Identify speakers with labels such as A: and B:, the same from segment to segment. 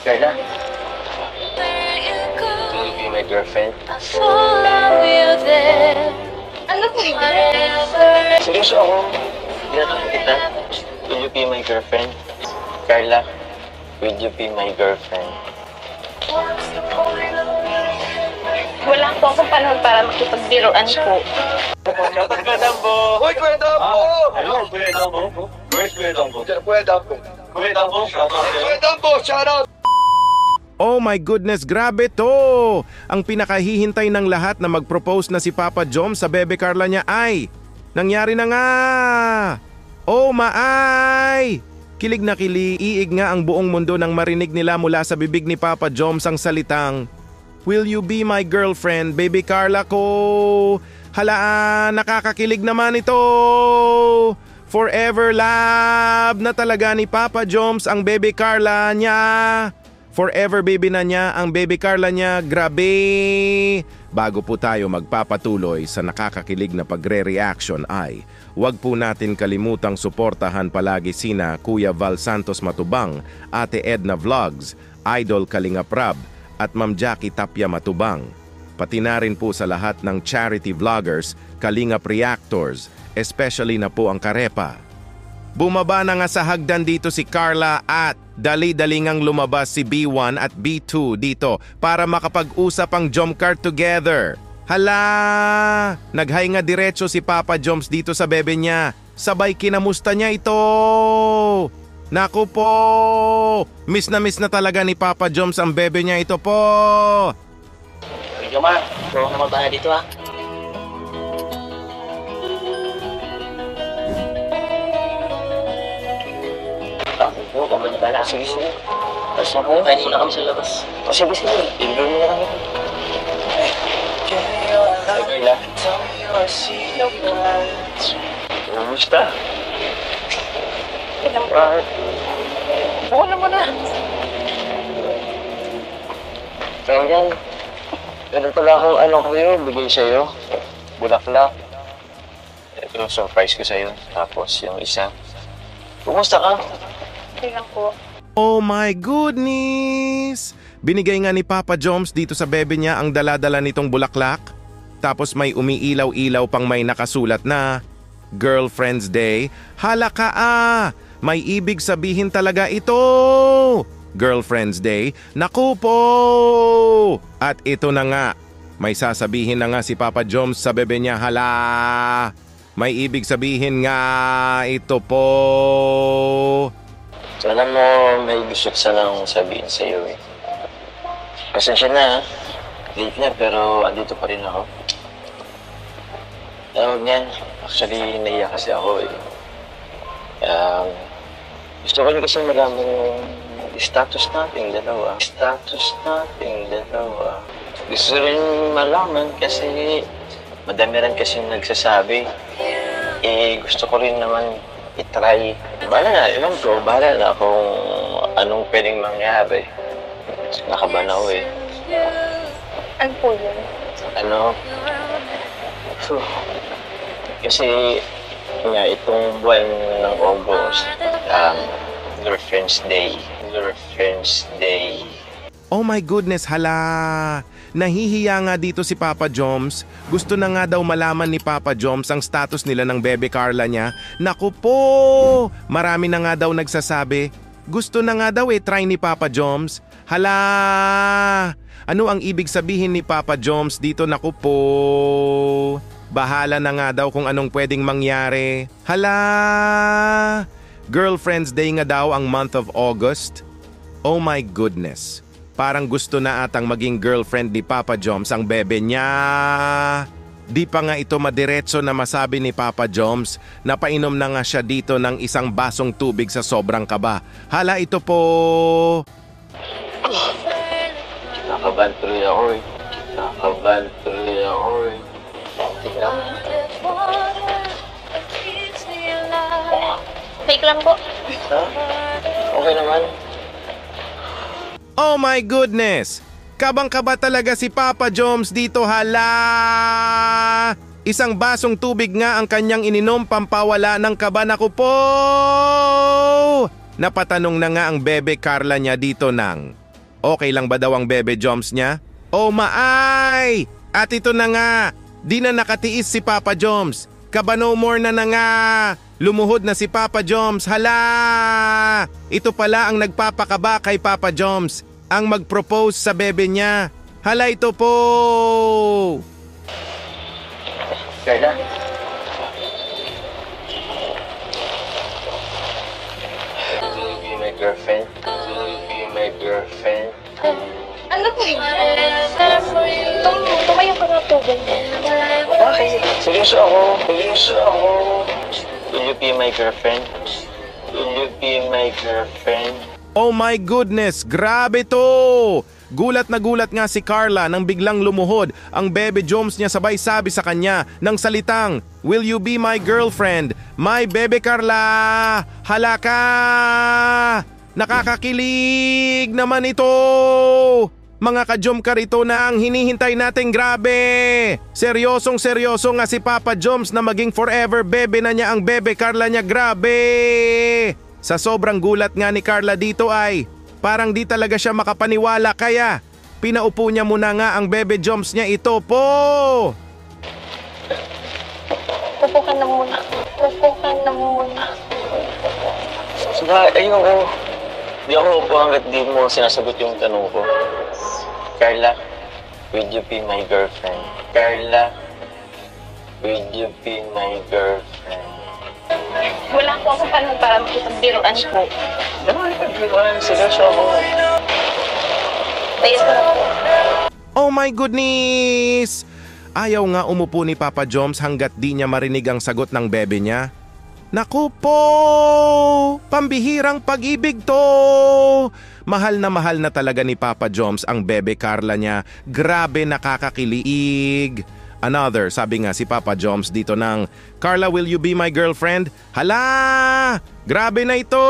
A: Carla, will you be my girlfriend?
B: Ano po yun?
A: Seryoso ako. Tinatanong kita. Will you be my girlfriend? Carla, will you be my girlfriend?
B: Wala po akong panahon para makipagbiruan po.
A: Kuya Dambo!
C: Hoy, Kuya Dambo!
A: Hello, Kuya Dambo. Where's Kuya Dambo?
C: Kuya Dambo.
A: Kuya Dambo, shout out
C: Kuya Dambo, shout out!
D: Oh my goodness, grabe to! Ang pinakahihintay ng lahat na mag-propose na si Papa Jom sa bebe Carla niya ay nangyari na nga! Oh maay! Kilig na iig nga ang buong mundo nang marinig nila mula sa bibig ni Papa Joms ang salitang, "Will you be my girlfriend, baby Carla ko?" Halaan, nakakakilig naman ito! Forever love na talaga ni Papa Joms ang baby Carla niya. Forever baby na niya ang baby Carla niya, grabe! Bago po tayo magpapatuloy sa nakakakilig na pagre-reaction ay huwag po natin kalimutang suportahan palagi sina Kuya Val Santos Matubang, Ate Edna Vlogs, Idol Kalinga Prab at Ma'am Jackie Tapia Matubang. Pati na rin po sa lahat ng charity vloggers, Kalingap Reactors, especially na po ang Karepa. Bumaba na nga sa hagdan dito si Carla at dali-dali ngang lumabas si B1 at B2 dito para makapag-usap ang Jomcar together. Hala! Nag-hi nga diretso si Papa Joms dito sa bebe niya. Sabay kinamusta niya ito. Naku po! Miss na talaga ni Papa Joms ang bebe niya ito po.
A: Jomar, bro naman tayo dito ha. Oo, kamay na pala. Sige. Tapos na po, kainin na kami sa labas. O sige. Enjoy mo na kami. Carla. Kumusta? Oo naman na. So yan. Ganun pala akong bigay sa'yo. Bulaklak. Ito yung surprise ko sa'yo. Tapos yung isa. Kumusta ka?
B: Okay lang po.
D: Oh my goodness! Binigay nga ni Papa Joms dito sa bebe niya ang dala-dala nitong bulaklak. Tapos may umiilaw-ilaw pang may nakasulat na Girlfriend's Day. Hala ka ah! May ibig sabihin talaga ito! Girlfriend's Day. Naku po! At ito na nga. May sasabihin na nga si Papa Joms sa bebe niya. Hala! May ibig sabihin nga ito po.
A: So, alam mo, may gusto ko sanang sabihin sa'yo eh. Pasensya na, late na, pero andito pa rin ako. Tawag niyan, actually, naiyak kasi ako eh. Gusto ko rin kasi malaman yung status nating dalawa. Gusto rin malaman kasi madami rin kasi nagsasabi. Gusto ko rin naman itry. Bahala na kung anong pwedeng mangyari. Nakaban ako eh.
B: Ano po yun?
A: Kasi nga itong buwan ng August, Girlfriend's Day.
D: Oh my goodness, hala! Nahihiya nga dito si Papa Joms. Gusto na nga daw malaman ni Papa Joms ang status nila ng bebe Carla niya. Naku po! Marami na nga daw nagsasabi. Gusto na nga daw try ni Papa Joms. Hala! Ano ang ibig sabihin ni Papa Joms dito? Naku po! Bahala na nga daw kung anong pwedeng mangyari. Hala! Girlfriend's Day nga daw ang month of August. Oh my goodness! Parang gusto na atang maging girlfriend ni Papa Joms ang bebe niya. Di pa nga ito madiretso na masabi ni Papa Joms na painom na nga siya dito ng isang basong tubig sa sobrang kaba. Hala ito po.
A: Nakaban tuloy ako eh.
B: Fake lang po.
A: Ha? Okay naman.
D: Oh my goodness! Kabang-kaba talaga si Papa Joms dito, hala! Isang basong tubig nga ang kanyang ininom pampawala ng kaba. Naku po! Napatanong na nga ang bebe Carla niya dito ng, okay lang ba daw ang bebe Joms niya? Oh maay! At ito na nga, di na nakatiis si Papa Joms. Kabano more na nga. Lumuhod na si Papa Joms. Hala! Ito pala ang nagpapakaba kay Papa Joms. Ang mag-propose sa bebe niya. Hala, ito po!
A: Carla? Will you be my girlfriend? Will you be my girlfriend?
B: Ano po yun? Tumayo ka nga po.
A: Bakit? Seryoso ako. Seryoso ako. Will you be my girlfriend? Will you be my girlfriend?
D: Oh my goodness, grabe to! Gulat na gulat nga si Carla nang biglang lumuhod ang bebe Joms niya sabay sabi sa kanya ng salitang, "Will you be my girlfriend? My bebe Carla! Hala ka! Nakakakilig naman ito! Mga ka-Jomcar, ito na ang hinihintay nating grabe! Seryosong seryoso nga si Papa Joms na maging forever bebe na niya ang bebe Carla niya, grabe! Sa sobrang gulat nga ni Carla dito ay parang di talaga siya makapaniwala kaya pinaupo niya muna nga ang bebe Joms niya, ito po!
B: Upo ka na muna. Upo ka na muna.
A: Saka, ayoko. Di ako upo hanggat di mo sinasagot yung tanong ko. Carla, will you be my girlfriend? Carla, will you be my girlfriend?
B: Wala po akong panahon para makipagbiruan po.
A: Naman, pagbiruan. Seryoso ako.
B: Ayos na po.
D: Oh my goodness! Ayaw nga umupo ni Papa Joms hanggat di niya marinig ang sagot ng bebe niya. Naku po! Pambihirang pag-ibig to! Mahal na talaga ni Papa Joms ang bebe Carla niya. Grabe, nakakakilig. Another, sabi nga si Papa Joms dito ng, Carla, will you be my girlfriend? Hala! Grabe na ito!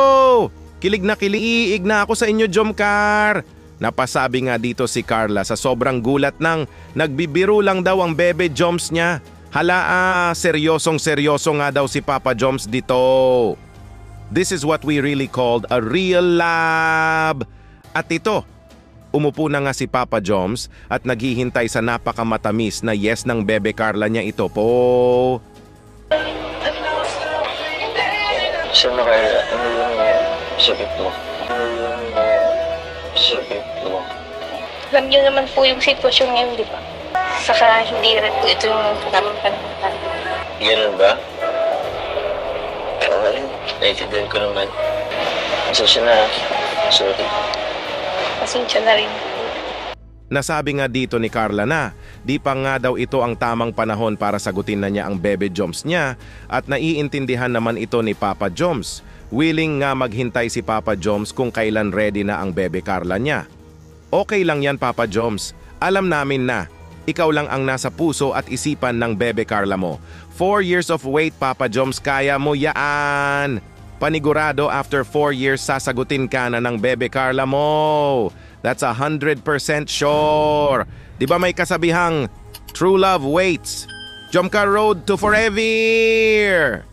D: Kilig na kiliig na ako sa inyo, Jomcar. Napasabi nga dito si Carla sa sobrang gulat ng nagbibiro lang daw ang bebe Joms niya. Hala, seryosong seryoso nga daw si Papa Joms dito. This is what we really called a real love. At ito, umupo na nga si Papa Joms at naghihintay sa napakamatamis na yes ng bebe Carla niya, ito po.
A: Sino Carla? Ano yung sagot mo? Ano yung sagot mo?
B: Alam niyo naman po yung sitwasyon ngayon, di ba? Saka hindi rin po ito yung tamang panahon.
A: Ganun ba? Okay, naiintindihan ko naman. Pasensya na. Sorry.
B: Pasensya na rin.
D: Nasabi nga dito ni Carla na di pa nga daw ito ang tamang panahon para sagutin na niya ang bebe Joms niya at naiintindihan naman ito ni Papa Joms. Willing nga maghintay si Papa Joms kung kailan ready na ang bebe Carla niya. Okay lang yan, Papa Joms. Alam namin na ikaw lang ang nasa puso at isipan ng bebe Carla mo. 4 years of wait, Papa Joms, kaya mo yaan. Panigurado after 4 years sasagutin ka na ng bebe Carla mo. That's 100% sure. Di ba may kasabihang, true love waits. Jomcar Road to forever!